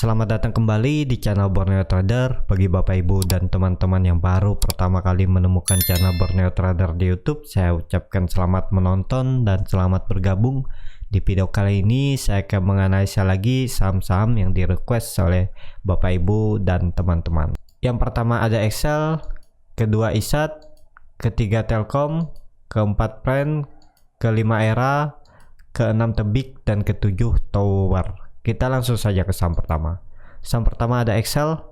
Selamat datang kembali di channel Borneo Trader. Bagi Bapak Ibu dan teman-teman yang baru pertama kali menemukan channel Borneo Trader di YouTube, saya ucapkan selamat menonton dan selamat bergabung. Di video kali ini saya akan menganalisa lagi saham-saham yang di request oleh Bapak Ibu dan teman-teman. Yang pertama ada Excel, kedua ISAT, ketiga Telkom, keempat Pren, kelima Era, keenam Tebik, dan ketujuh Tower. Kita langsung saja ke saham pertama. Saham pertama ada Excel.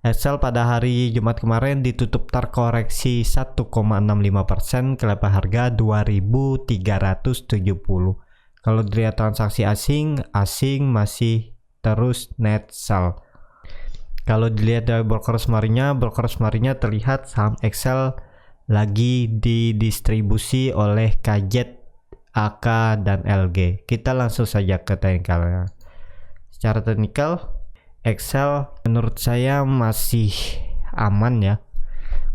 Excel pada hari Jumat kemarin ditutup terkoreksi 1,65% ke level harga 2.370. Kalau dilihat transaksi asing masih terus net sell. Kalau dilihat dari brokers marinya terlihat saham Excel lagi didistribusi oleh KZ, AK, dan LG. Kita langsung saja ke teknikalnya. Secara teknikal, Excel menurut saya masih aman ya,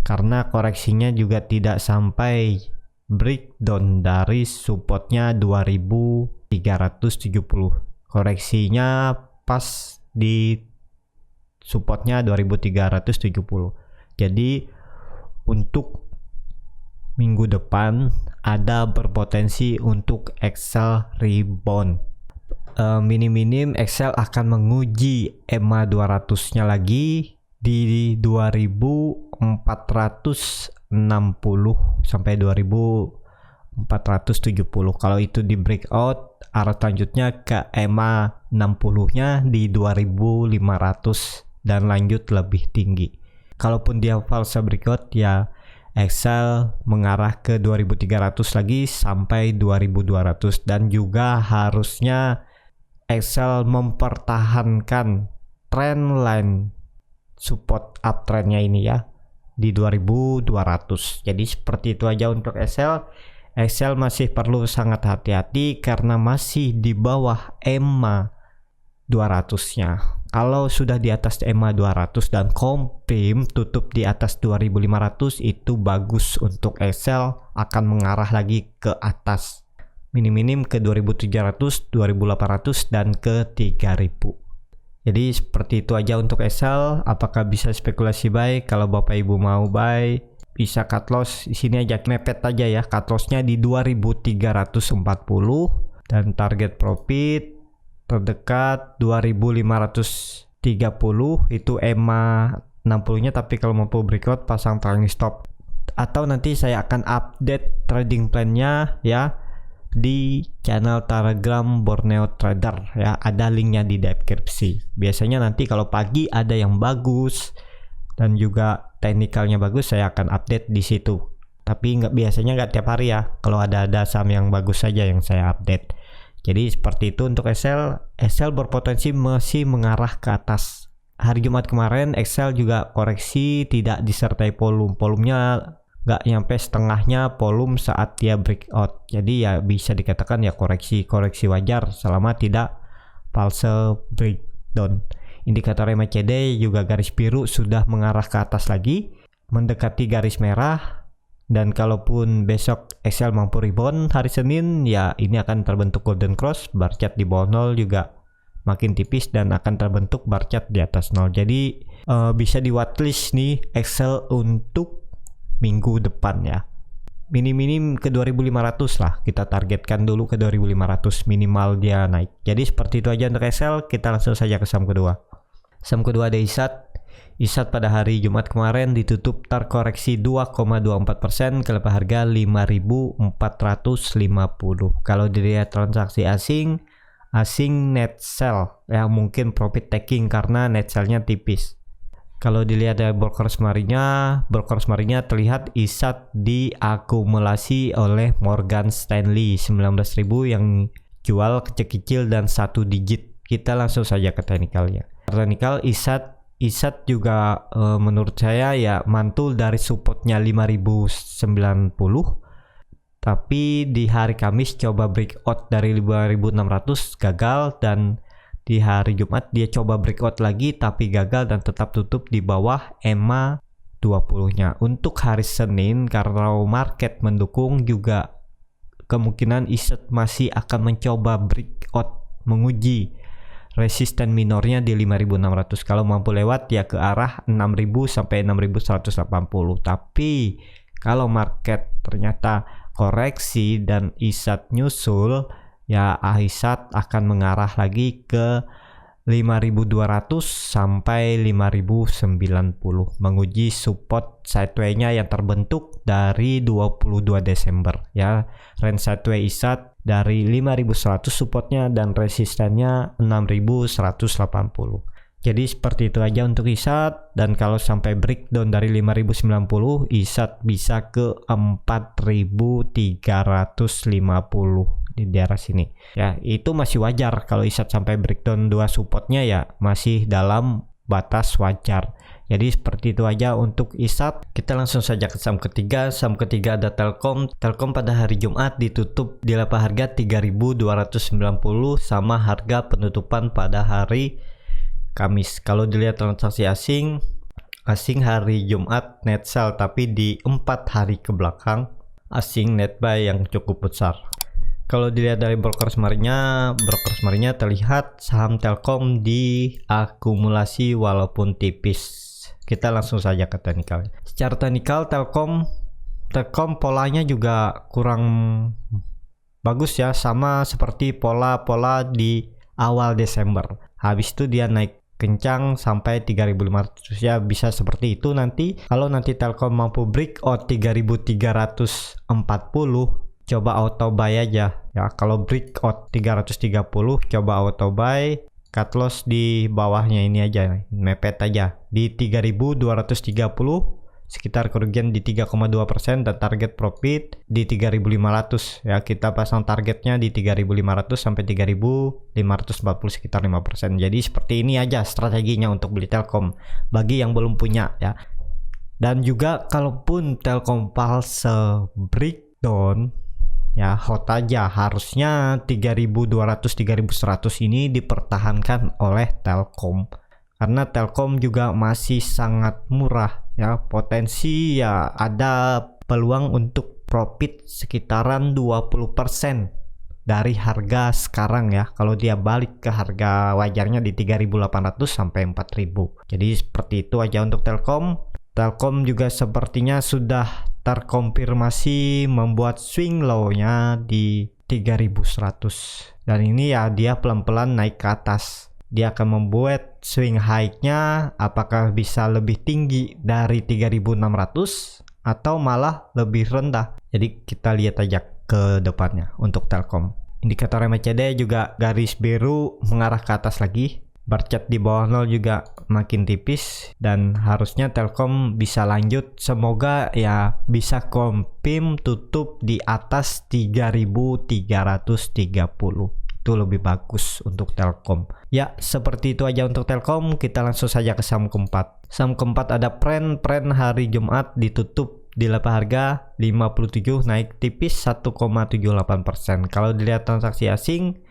karena koreksinya juga tidak sampai breakdown dari supportnya 2370. Koreksinya pas di supportnya 2370. Jadi untuk minggu depan ada berpotensi untuk Excel rebound. Minim-minim Excel akan menguji EMA 200-nya lagi di 2460 sampai 2470. Kalau itu di breakout, arah selanjutnya ke EMA 60-nya di 2500 dan lanjut lebih tinggi. Kalaupun dia false breakout ya Excel mengarah ke 2300 lagi sampai 2200, dan juga harusnya Excel mempertahankan trendline support uptrendnya ini ya di 2200. Jadi seperti itu aja untuk Excel. Excel masih perlu sangat hati-hati karena masih di bawah EMA 200-nya. Kalau sudah di atas EMA 200 dan komprim tutup di atas 2500, itu bagus untuk Excel akan mengarah lagi ke atas. Minim-minim ke 2700, 2800, dan ke 3000. Jadi seperti itu aja untuk Excel. Apakah bisa spekulasi buy? Kalau Bapak Ibu mau buy, bisa cut loss. Di sini aja mepet aja ya. Cut lossnya di 2340 dan target profit terdekat 2530. Itu EMA 60-nya, tapi kalau mau breakout pasang trailing stop. Atau nanti saya akan update trading plan-nya ya di channel Telegram Borneo Trader ya, ada linknya di deskripsi. Biasanya nanti kalau pagi ada yang bagus dan juga teknikalnya bagus, saya akan update di situ. Tapi biasanya nggak tiap hari ya. Kalau ada saham yang bagus saja yang saya update. Jadi seperti itu untuk Excel. Excel berpotensi masih mengarah ke atas. Hari Jumat kemarin Excel juga koreksi, tidak disertai volumenya nggak nyampe setengahnya volume saat dia breakout. Jadi ya bisa dikatakan ya koreksi wajar selama tidak false breakdown. Indikator MACD juga garis biru sudah mengarah ke atas lagi, mendekati garis merah. Dan kalaupun besok Excel mampu rebound hari Senin, ya ini akan terbentuk golden cross, bar chart di bawah 0 juga makin tipis dan akan terbentuk bar chart di atas 0. Jadi bisa di watchlist nih Excel untuk minggu depan ya. Minim-minim ke 2500 lah, kita targetkan dulu ke 2500 minimal dia naik. Jadi seperti itu aja untuk Excel. Kita langsung saja ke saham kedua. Saham kedua ada ISAT. ISAT pada hari Jumat kemarin ditutup terkoreksi 2,24% ke level harga 5.450. Kalau dilihat transaksi asing net sell ya, mungkin profit taking karena net sell-nya tipis. Kalau dilihat dari brokers marinya terlihat ISAT diakumulasi oleh Morgan Stanley 19.000 yang jual kecil-kecil dan 1 digit. Kita langsung saja ke teknikalnya. Teknikal ISAT juga menurut saya ya mantul dari supportnya 5.090. Tapi di hari Kamis coba breakout dari 5.600 gagal, dan di hari Jumat dia coba breakout lagi tapi gagal dan tetap tutup di bawah EMA 20-nya. Untuk hari Senin karena market mendukung juga kemungkinan ISAT masih akan mencoba breakout menguji resisten minornya di 5.600. Kalau mampu lewat ya ke arah 6.000 sampai 6.180. Tapi kalau market ternyata koreksi dan ISAT nyusul, ya ISAT akan mengarah lagi ke 5.200 sampai 5.090, menguji support sideway-nya yang terbentuk dari 22 Desember ya. Range sideway ISAT dari 5.100 supportnya dan resistennya 6.180. Jadi seperti itu aja untuk ISAT, dan kalau sampai breakdown dari 5.090 ISAT bisa ke 4.350 di daerah sini. Ya, itu masih wajar kalau ISAT sampai breakdown 2 supportnya, ya masih dalam batas wajar. Jadi seperti itu aja untuk ISAT. Kita langsung saja ke saham ketiga. Saham ketiga ada Telkom. Telkom pada hari Jumat ditutup di level harga 3.290 sama harga penutupan pada hari Kamis. Kalau dilihat transaksi asing hari Jumat net sell, tapi di 4 hari ke belakang asing net buy yang cukup besar. Kalau dilihat dari broker smart-nya terlihat saham Telkom diakumulasi walaupun tipis. Kita langsung saja ke teknikal. Secara teknikal Telkom polanya juga kurang bagus ya, sama seperti pola-pola di awal Desember. Habis itu dia naik kencang sampai 3.500 ya, bisa seperti itu nanti. Kalau nanti Telkom mampu breakout 3.340, coba auto buy aja ya. Kalau breakout 330 coba auto buy, cut loss di bawahnya ini aja, mepet aja di 3.230, sekitar kerugian di 3,2% dan target profit di 3.500 ya. Kita pasang targetnya di 3.500 sampai 3.540, sekitar 5%. Jadi seperti ini aja strateginya untuk beli Telkom bagi yang belum punya ya. Dan juga kalaupun Telkom Pulse breakdown ya, hold aja, harusnya 3.200 3.100 ini dipertahankan oleh Telkom, karena Telkom juga masih sangat murah ya. Potensi ya ada peluang untuk profit sekitaran 20% dari harga sekarang ya, kalau dia balik ke harga wajarnya di 3.800 sampai 4.000. Jadi seperti itu aja untuk Telkom. Telkom juga sepertinya sudah terkonfirmasi membuat swing low-nya di 3.100, dan ini ya dia pelan-pelan naik ke atas. Dia akan membuat swing high-nya apakah bisa lebih tinggi dari 3.600 atau malah lebih rendah. Jadi kita lihat aja ke depannya untuk Telkom. Indikator MACD juga garis biru mengarah ke atas lagi. Bar chart di bawah 0 juga makin tipis, dan harusnya Telkom bisa lanjut. Semoga ya bisa confirm tutup di atas 3.330. Itu lebih bagus untuk Telkom. Ya, seperti itu aja untuk Telkom. Kita langsung saja ke saham keempat. Saham keempat ada Pren hari Jumat ditutup di level harga 57, naik tipis 1,78%. Kalau dilihat transaksi asing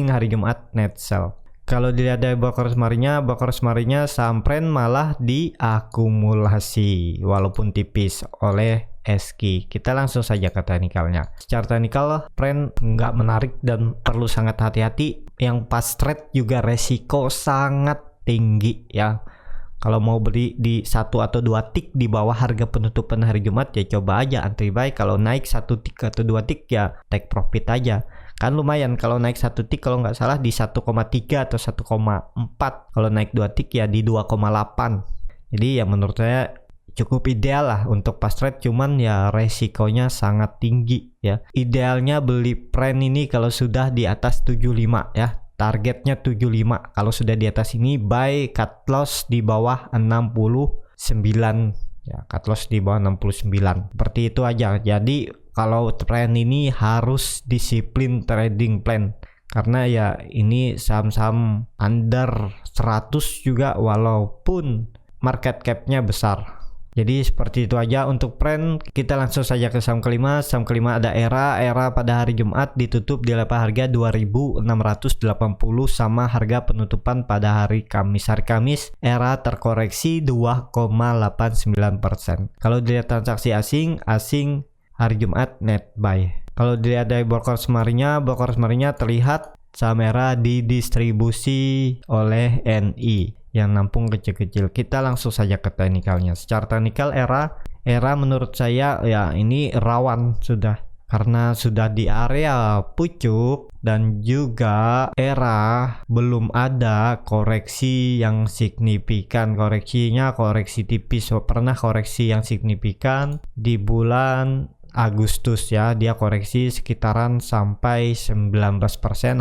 hari Jumat net sell. Kalau dilihat dari broker smart-nya saham Pren malah diakumulasi walaupun tipis oleh SQ. Kita langsung saja ke teknikalnya. Secara teknikal Pren nggak menarik dan perlu sangat hati-hati. Yang pas trade juga resiko sangat tinggi ya. Kalau mau beli di 1 atau 2 tick di bawah harga penutupan hari Jumat ya coba aja antri buy. Kalau naik 1 tick atau 2 tick ya take profit aja. Kan lumayan kalau naik 1 tick kalau nggak salah di 1,3 atau 1,4. Kalau naik 2 tick ya di 2,8. Jadi ya menurut saya cukup ideal lah untuk pas trade, cuman ya resikonya sangat tinggi ya. Idealnya beli Pren ini kalau sudah di atas 75 ya. Targetnya 75. Kalau sudah di atas ini buy, cut loss di bawah 69 ya, cut loss di bawah 69. Seperti itu aja. Jadi kalau Pren ini harus disiplin trading plan, karena ya ini saham-saham under 100 juga walaupun market cap-nya besar. Jadi seperti itu aja untuk Pren. Kita langsung saja ke saham kelima. Saham kelima ada Era pada hari Jumat ditutup di level harga 2.680 sama harga penutupan pada hari Kamis. Hari Kamis Era terkoreksi 2,89%. Kalau dilihat transaksi asing hari Jumat net buy. Kalau dilihat dari broker smart-nya terlihat saham ERA didistribusi oleh NI yang nampung kecil-kecil. Kita langsung saja ke teknikalnya. Secara teknikal ERA menurut saya ya ini rawan sudah, karena sudah di area pucuk dan juga ERA belum ada koreksi yang signifikan. Koreksinya koreksi tipis. Pernah koreksi yang signifikan di bulan Agustus ya, dia koreksi sekitaran sampai 19%,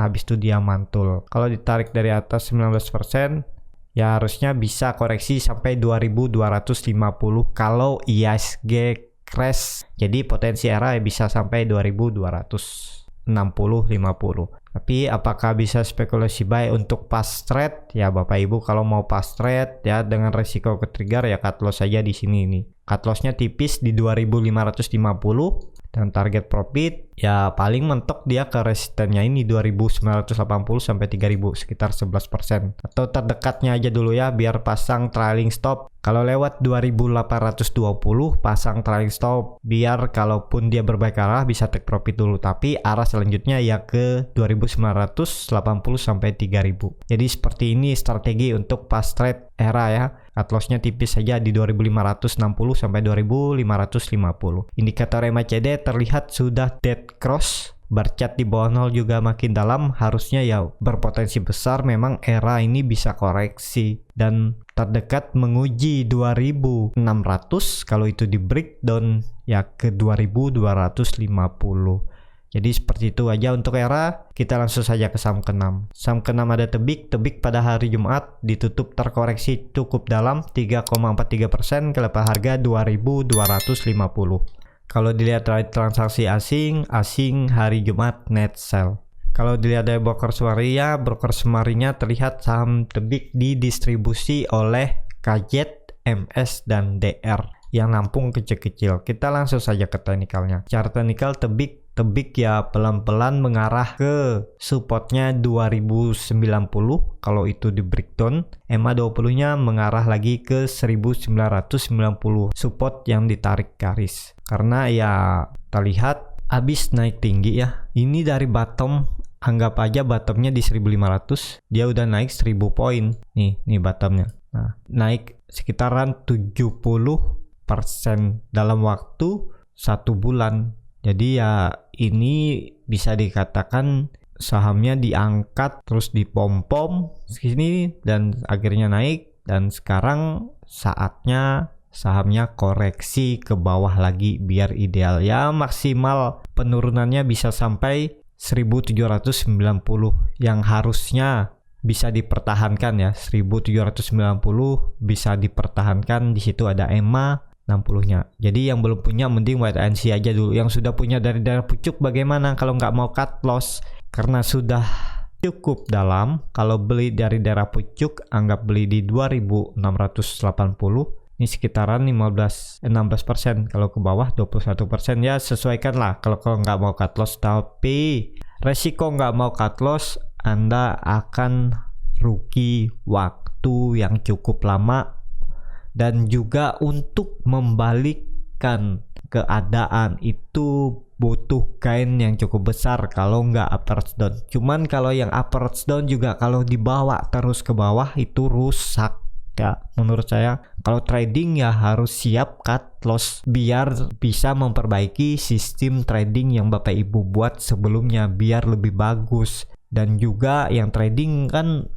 habis itu dia mantul. Kalau ditarik dari atas 19%, ya harusnya bisa koreksi sampai 2250 kalau IHSG crash. Jadi potensi ERA bisa sampai 2260-50. Tapi apakah bisa spekulasi buy untuk fast trade? Ya Bapak Ibu, kalau mau fast trade ya dengan resiko ke trigger ya cut loss saja di sini nih. Cut lossnya tipis di 2550 dan target profit ya paling mentok dia ke resistennya ini 2980 sampai 3000, sekitar 11%. Atau terdekatnya aja dulu ya biar pasang trailing stop. Kalau lewat 2820 pasang trailing stop biar kalaupun dia berbalik arah bisa take profit dulu, tapi arah selanjutnya ya ke 2980 sampai 3000. Jadi seperti ini strategi untuk fast trade ERA ya. Cut lossnya tipis saja di 2560 sampai 2550. Indikator MACD terlihat sudah dead cross, bercat di bawah 0 juga makin dalam, harusnya ya berpotensi besar memang ERA ini bisa koreksi dan terdekat menguji 2600 kalau itu di breakdown ya ke 2250. Jadi seperti itu aja untuk ERA. Kita langsung saja ke saham ke-6. Saham ke-6 ada Tebik. Tebik pada hari Jumat ditutup terkoreksi cukup dalam 3,43% ke level harga 2250. Kalau dilihat dari transaksi asing hari Jumat net sell. Kalau dilihat dari broker semarinya terlihat saham Tebik didistribusi oleh KZ, MS, dan DR yang nampung kecil-kecil. Kita langsung saja ke teknikalnya. Secara teknikal Tebik ya pelan-pelan mengarah ke supportnya 2090 kalau itu di breakdown. MA20 nya mengarah lagi ke 1990 support yang ditarik garis, karena ya terlihat habis naik tinggi ya. Ini dari bottom, anggap aja bottomnya di 1500, dia udah naik 1000 poin nih bottomnya. Nah, naik sekitaran 70% dalam waktu 1 bulan. Jadi ya ini bisa dikatakan sahamnya diangkat terus dipom-pom sini dan akhirnya naik, dan sekarang saatnya sahamnya koreksi ke bawah lagi biar ideal ya. Maksimal penurunannya bisa sampai 1790 yang harusnya bisa dipertahankan ya. 1790 bisa dipertahankan, di situ ada EMA 60-nya. Jadi yang belum punya mending wait and see aja dulu. Yang sudah punya dari daerah pucuk bagaimana kalau nggak mau cut loss? Karena sudah cukup dalam. Kalau beli dari daerah pucuk anggap beli di 2680. Ini sekitaran 16%. Kalau ke bawah 21% ya sesuaikan lah kalau nggak mau cut loss. Tapi resiko nggak mau cut loss, Anda akan rugi waktu yang cukup lama. Dan juga untuk membalikkan keadaan itu butuh gain yang cukup besar kalau nggak upwards down. Cuman kalau yang upwards down juga kalau dibawa terus ke bawah itu rusak ya menurut saya. Kalau trading ya harus siap cut loss biar bisa memperbaiki sistem trading yang Bapak Ibu buat sebelumnya biar lebih bagus. Dan juga yang trading kan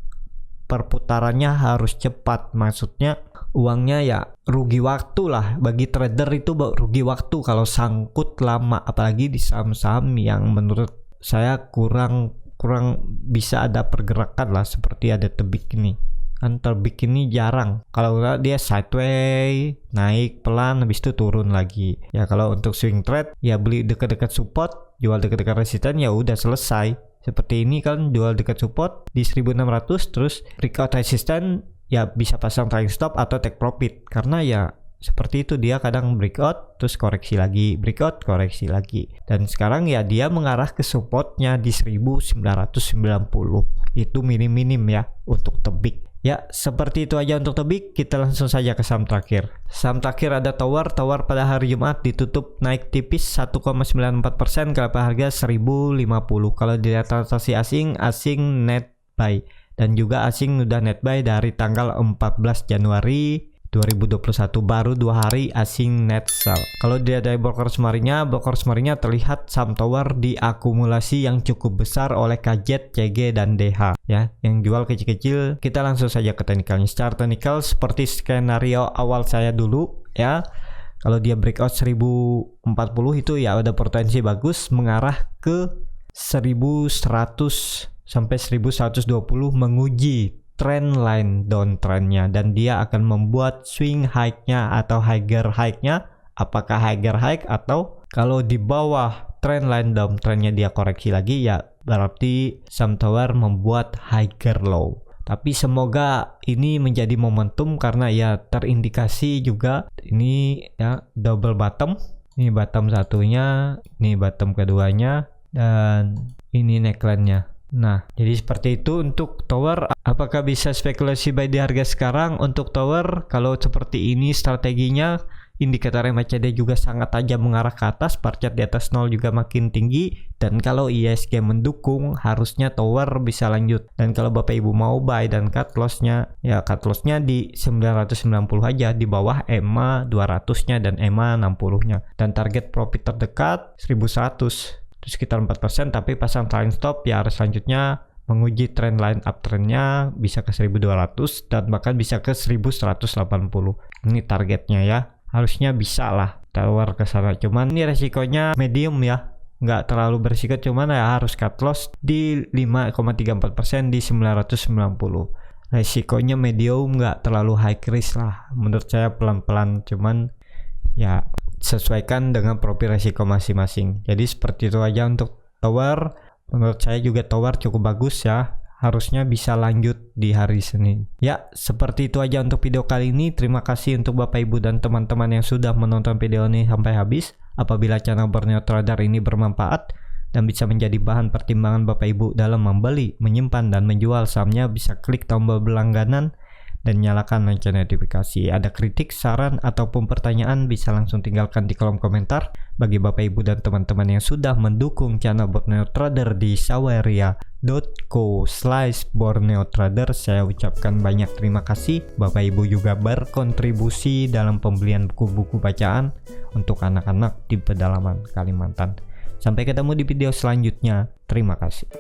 perputarannya harus cepat, maksudnya uangnya ya rugi waktu lah. Bagi trader itu rugi waktu kalau sangkut lama, apalagi di saham-saham yang menurut saya kurang bisa ada pergerakan lah, seperti ada Tebik ini. Kan Tebik ini jarang, kalau dia sideways naik pelan habis itu turun lagi. Ya kalau untuk swing trade ya beli dekat-dekat support, jual dekat-dekat resisten ya udah selesai. Seperti ini kan jual dekat support di 1600 terus breakout resisten ya bisa pasang trailing stop atau take profit, karena ya seperti itu, dia kadang breakout terus koreksi lagi, breakout koreksi lagi, dan sekarang ya dia mengarah ke supportnya di 1990. Itu minim ya untuk tebik. Ya, seperti itu aja untuk tebik. Kita langsung saja ke saham terakhir. Saham terakhir ada Tower. Tower pada hari Jumat ditutup naik tipis 1,94% ke harga 1050. Kalau dilihat transaksi asing net buy, dan juga asing udah net buy dari tanggal 14 Januari 2021, baru 2 hari asing net sell. Kalau dilihat dari broker semarinya terlihat saham Tower diakumulasi yang cukup besar oleh KZ, CG, dan DH ya, yang jual kecil-kecil. Kita langsung saja ke teknikalnya. Secara teknikal seperti skenario awal saya dulu ya, kalau dia breakout 1040 itu ya ada potensi bagus mengarah ke 1100 sampai 1120, menguji trend line downtrendnya, dan dia akan membuat swing high-nya atau higher high-nya. Apakah higher high, atau kalau di bawah trend line downtrendnya dia koreksi lagi, ya berarti saham Tower membuat higher low. Tapi semoga ini menjadi momentum, karena ya terindikasi juga ini ya double bottom. Ini bottom satunya, ini bottom keduanya, dan ini neckline-nya. Nah, jadi seperti itu untuk Tower. Apakah bisa spekulasi buy di harga sekarang untuk Tower? Kalau seperti ini strateginya, indikator MACD juga sangat tajam mengarah ke atas, bar chart di atas 0 juga makin tinggi, dan kalau ISG mendukung harusnya Tower bisa lanjut. Dan kalau Bapak Ibu mau buy dan cut loss-nya, ya cut loss-nya di 990 aja, di bawah EMA 200-nya dan EMA 60-nya. Dan target profit terdekat 1100. Itu sekitar 4%, tapi pasang trailing stop ya harus selanjutnya menguji trend line uptrendnya bisa ke 1200 dan bahkan bisa ke 1180. Ini targetnya ya, harusnya bisa lah Tower ke sana. Cuman ini resikonya medium ya, nggak terlalu berisiko, cuman ya harus cut loss di 5,34% di 990. Resikonya medium, nggak terlalu high risk lah menurut saya, pelan-pelan, cuman ya sesuaikan dengan profil resiko masing-masing. Jadi seperti itu aja untuk Tower. Menurut saya juga Tower cukup bagus ya, harusnya bisa lanjut di hari Senin. Ya, seperti itu aja untuk video kali ini. Terima kasih untuk Bapak Ibu dan teman-teman yang sudah menonton video ini sampai habis. Apabila channel Borneo Trader ini bermanfaat dan bisa menjadi bahan pertimbangan Bapak Ibu dalam membeli, menyimpan, dan menjual sahamnya, bisa klik tombol berlangganan dan nyalakan lonceng notifikasi. Ada kritik, saran, ataupun pertanyaan bisa langsung tinggalkan di kolom komentar. Bagi Bapak Ibu dan teman-teman yang sudah mendukung channel Borneo Trader di saweria.co/Borneo Trader, saya ucapkan banyak terima kasih. Bapak Ibu juga berkontribusi dalam pembelian buku-buku bacaan untuk anak-anak di pedalaman Kalimantan. Sampai ketemu di video selanjutnya. Terima kasih.